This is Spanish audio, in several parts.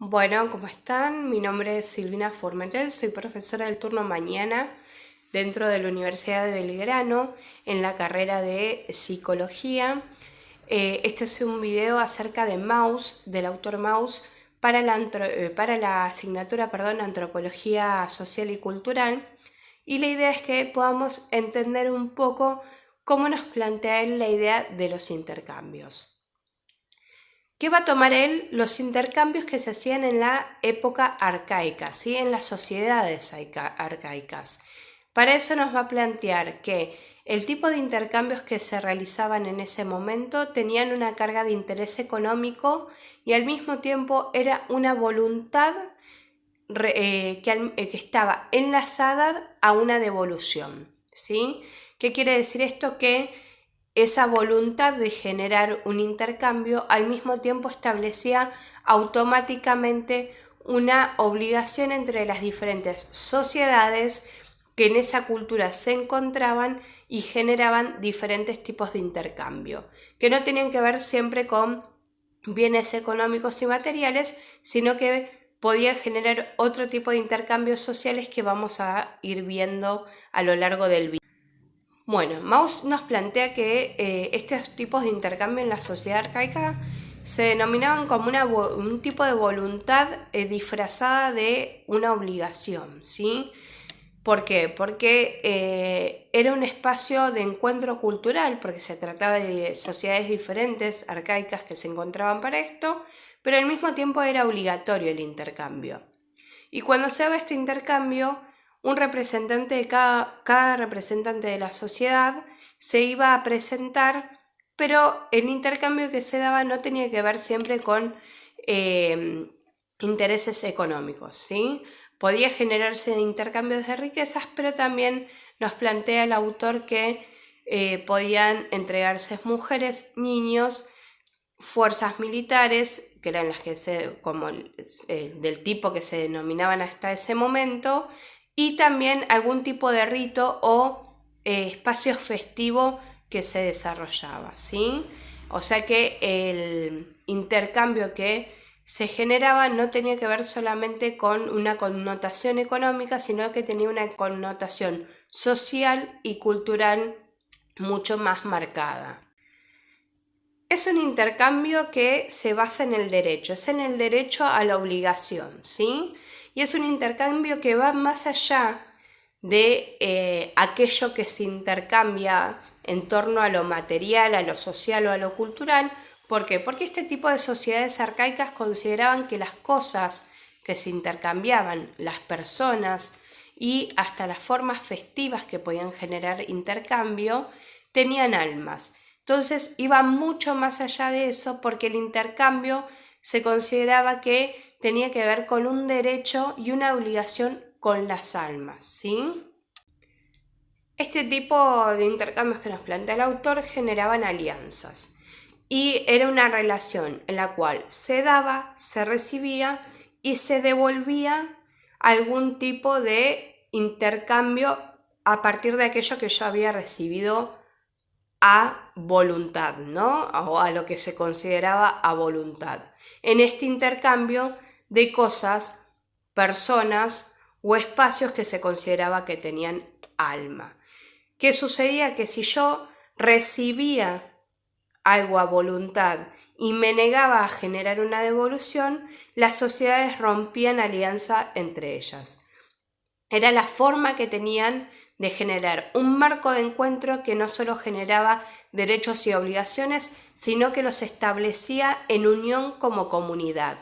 Bueno, ¿cómo están? Mi nombre es Silvina Formentel, soy profesora del turno mañana dentro de la Universidad de Belgrano en la carrera de Psicología. Este es un video acerca de Mauss, del autor Mauss, para la asignatura, Antropología Social y Cultural. Y la idea es que podamos entender un poco cómo nos plantea él la idea de los intercambios. ¿Qué va a tomar él? Los intercambios que se hacían en la época arcaica, ¿sí? En las sociedades arcaicas. Para eso nos va a plantear que el tipo de intercambios que se realizaban en ese momento tenían una carga de interés económico y al mismo tiempo era una voluntad que estaba enlazada a una devolución, ¿sí? ¿Qué quiere decir esto? Que esa voluntad de generar un intercambio al mismo tiempo establecía automáticamente una obligación entre las diferentes sociedades que en esa cultura se encontraban y generaban diferentes tipos de intercambio, que no tenían que ver siempre con bienes económicos y materiales, sino que podían generar otro tipo de intercambios sociales que vamos a ir viendo a lo largo del video. Bueno, Mauss nos plantea que estos tipos de intercambio en la sociedad arcaica se denominaban como un tipo de voluntad disfrazada de una obligación, ¿sí? ¿Por qué? Porque era un espacio de encuentro cultural, porque se trataba de sociedades diferentes, arcaicas, que se encontraban para esto, pero al mismo tiempo era obligatorio el intercambio. Y cuando se daba este intercambio, un representante de cada representante de la sociedad se iba a presentar, pero el intercambio que se daba no tenía que ver siempre con intereses económicos, ¿sí? Podía generarse intercambios de riquezas, pero también nos plantea el autor que podían entregarse mujeres, niños, fuerzas militares, que eran las que del tipo que se denominaban hasta ese momento, y también algún tipo de rito o espacio festivo que se desarrollaba, ¿sí? O sea que el intercambio que se generaba no tenía que ver solamente con una connotación económica, sino que tenía una connotación social y cultural mucho más marcada. Es un intercambio que se basa en el derecho, es en el derecho a la obligación, ¿sí? Y es un intercambio que va más allá de aquello que se intercambia en torno a lo material, a lo social o a lo cultural. ¿Por qué? Porque este tipo de sociedades arcaicas consideraban que las cosas que se intercambiaban, las personas y hasta las formas festivas que podían generar intercambio, tenían almas. Entonces iba mucho más allá de eso porque el intercambio se consideraba que tenía que ver con un derecho y una obligación con las almas, ¿sí? Este tipo de intercambios que nos plantea el autor generaban alianzas y era una relación en la cual se daba, se recibía y se devolvía algún tipo de intercambio a partir de aquello que yo había recibido a voluntad, ¿no? O a lo que se consideraba a voluntad. En este intercambio de cosas, personas o espacios que se consideraba que tenían alma. ¿Qué sucedía? Que si yo recibía algo a voluntad y me negaba a generar una devolución, las sociedades rompían alianza entre ellas. Era la forma que tenían de generar un marco de encuentro que no solo generaba derechos y obligaciones, sino que los establecía en unión como comunidad.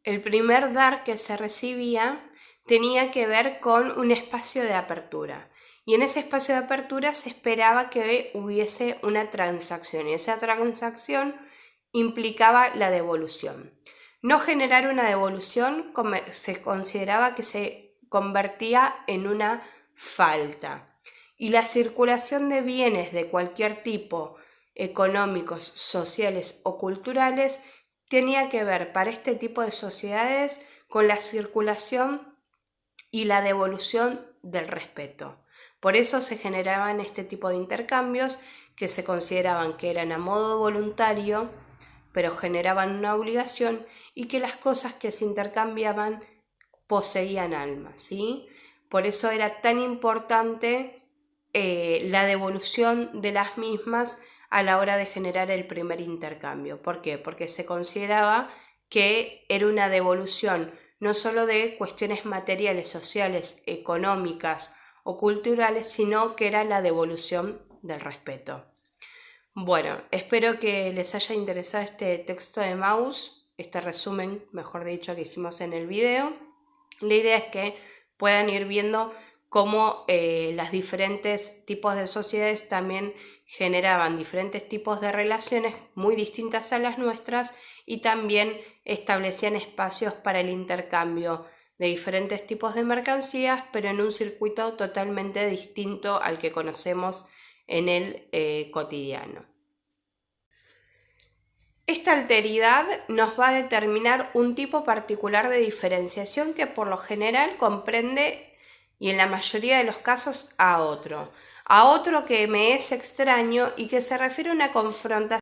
El primer dar que se recibía tenía que ver con un espacio de apertura. Y en ese espacio de apertura se esperaba que hubiese una transacción, y esa transacción implicaba la devolución. No generar una devolución se consideraba que se convertía en una falta. Y la circulación de bienes de cualquier tipo, económicos, sociales o culturales, tenía que ver para este tipo de sociedades con la circulación y la devolución del respeto. Por eso se generaban este tipo de intercambios que se consideraban que eran a modo voluntario, pero generaban una obligación, y que las cosas que se intercambiaban poseían alma, ¿sí? Por eso era tan importante la devolución de las mismas a la hora de generar el primer intercambio. ¿Por qué? Porque se consideraba que era una devolución no solo de cuestiones materiales, sociales, económicas o culturales, sino que era la devolución del respeto. Bueno, espero que les haya interesado este texto de Mauss, este resumen, mejor dicho, que hicimos en el video. La idea es que puedan ir viendo cómo los diferentes tipos de sociedades también generaban diferentes tipos de relaciones muy distintas a las nuestras, y también establecían espacios para el intercambio de diferentes tipos de mercancías, pero en un circuito totalmente distinto al que conocemos en el cotidiano. Esta alteridad nos va a determinar un tipo particular de diferenciación que por lo general comprende, y en la mayoría de los casos, a otro que me es extraño y que se refiere a una confrontación